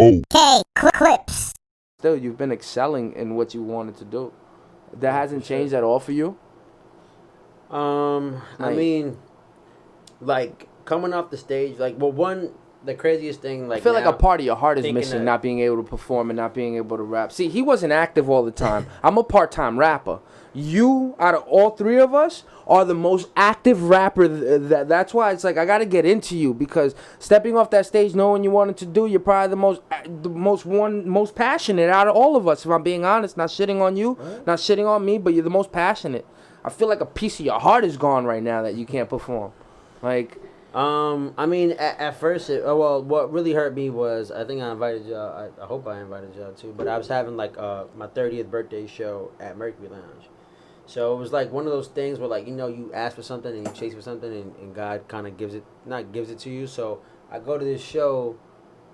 Okay, clips. Still, you've been excelling in what you wanted to do. That hasn't changed at all for you? I mean, like coming off the stage, like the craziest thing, like I feel like a now, part of your heart is thinking missing, that- not being able to perform and not being able to rap. See, he wasn't active all the time. I'm a part-time rapper. You, out of all three of us, are the most active rapper. That's why it's like I gotta get into you, because stepping off that stage, knowing you wanted to do, you're probably most passionate out of all of us. If I'm being honest, not shitting on you, not shitting on me, but you're the most passionate. I feel like a piece of your heart is gone right now that you can't perform. Like, I mean, at first, what really hurt me was I think I invited y'all. I hope I invited y'all too. But I was having like my 30th birthday show at Mercury Lounge, so it was like one of those things where like you ask for something and you chase for something and God kind of gives it to you. So I go to this show,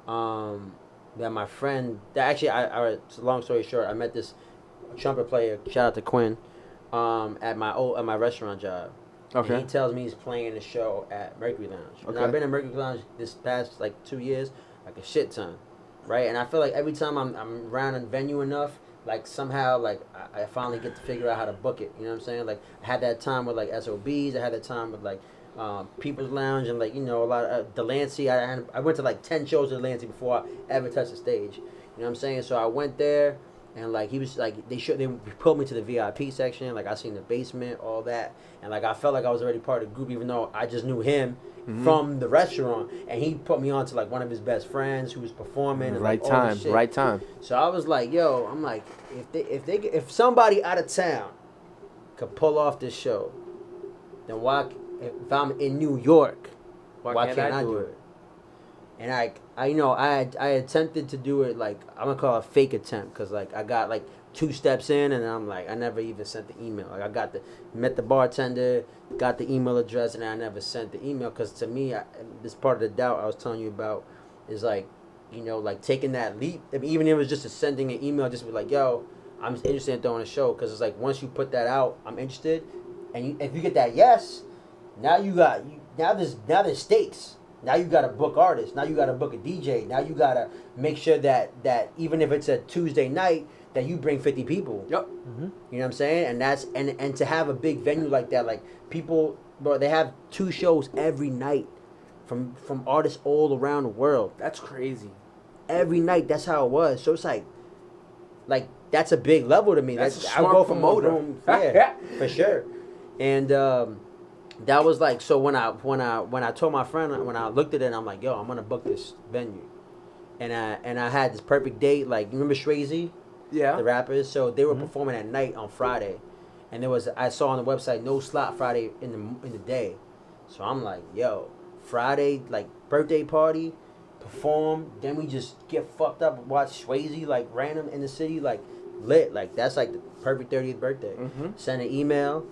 that my friend that actually it's a long story short, I met this trumpet player. Shout out to Quinn, at my restaurant job. okay. And he tells me he's playing a show at Mercury Lounge. Okay. And I've been at Mercury Lounge this past like 2 years, like a shit ton, right? And I feel like every time I'm around a venue enough, like somehow like I finally get to figure out how to book it. You know what I'm saying? Like I had that time with like SOBs. I had that time with like People's Lounge and like a lot of Delancey. I went to like 10 shows at Delancey before I ever touched the stage. You know what I'm saying? So I went there. And like he was like they pulled me to the VIP section, like I seen the basement, all that, and like I felt like I was already part of the group, even though I just knew him from the restaurant, and he put me on to like one of his best friends who was performing. And, Right like, all this time, shit. right time. So I was like, yo, I'm like, if somebody out of town could pull off this show, then if I'm in New York, why can't I do it? And I attempted to do it, like I'm gonna call it a fake attempt, because like I got like 2 steps in and I'm like I never even sent the email. Like I met the bartender, got the email address, and I never sent the email, because to me this part of the doubt I was telling you about is like like taking that leap. Even if it was just sending an email, just be like, yo, I'm interested in throwing a show, because it's like once you put that out, I'm interested, and if you get that yes, now there's stakes. Now you gotta book artists. Now you gotta book a DJ. Now you gotta make sure that even if it's a Tuesday night, that you bring 50 people. Yep. Mm-hmm. You know what I'm saying? And to have a big venue like that, like people, bro, they have 2 shows every night from artists all around the world. That's crazy. Every night, that's how it was. So it's like that's a big level to me. That's a I'll smart go from promoter. room, yeah, for sure. And that was like, so when I told my friend, when I looked at it, I'm like, yo, I'm gonna book this venue, and I had this perfect date. Like, you remember Swayze, Yeah. the rappers? So they were performing at night on Friday, and I saw on the website no slot Friday in the day, so I'm like, yo, Friday, like birthday party, perform, then we just get fucked up, watch Swayze like random in the city, like lit, like that's like the perfect 30th birthday. Send an email,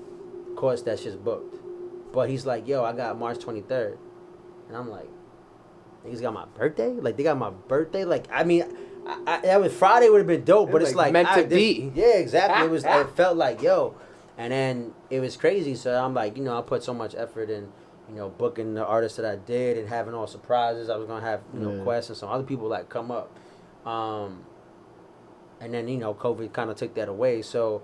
of course that shit's booked. But he's like, yo, I got March 23rd. And I'm like, niggas got my birthday? Like, they got my birthday? Like, I mean, that was Friday would have been dope, but it's like meant to be. Yeah, exactly. It felt like, yo. And then it was crazy. So I'm like, I put so much effort in, booking the artists that I did and having all surprises. I was going to have, Quest and some other people that come up. And then, COVID kind of took that away. So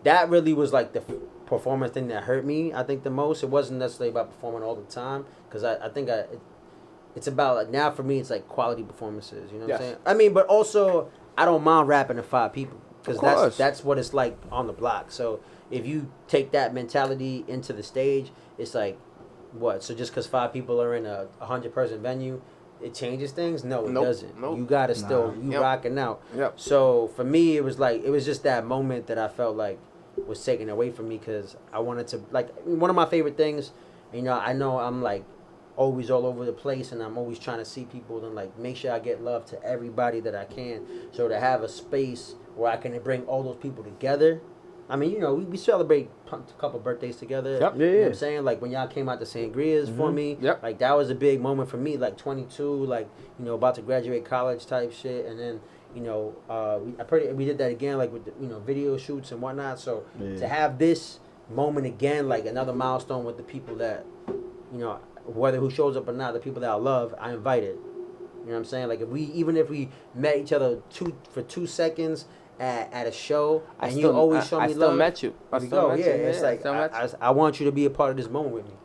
that really was like the performance thing that hurt me, I think, the most. It wasn't necessarily about performing all the time, because I think it's about, like, now for me it's like quality performances, you know what I'm saying? I mean, but also I don't mind rapping to 5 people, because that's what it's like on the block. So if you take that mentality into the stage, it's like, what, so just because 5 people are in a 100-person venue, it changes things? No, it doesn't. Nope. You gotta still rocking out. Yep. So for me, it was just that moment that I felt like was taken away from me, because I wanted to, like, one of my favorite things, I know I'm like always all over the place, and I'm always trying to see people and like make sure I get love to everybody that I can. So to have a space where I can bring all those people together. I mean, we celebrate a couple birthdays together. Yep. You know what I'm saying? Like when y'all came out to Sangria's for me, like that was a big moment for me, like 22, like, about to graduate college type shit. And then, we did that again, like with the, video shoots and whatnot. So to have this moment again, like another milestone with the people that, whether who shows up or not, the people that I love, I invited. You know what I'm saying? Like even if we met each other for 2 seconds at a show, and you always show me love. I still met you. It's like I want you to be a part of this moment with me.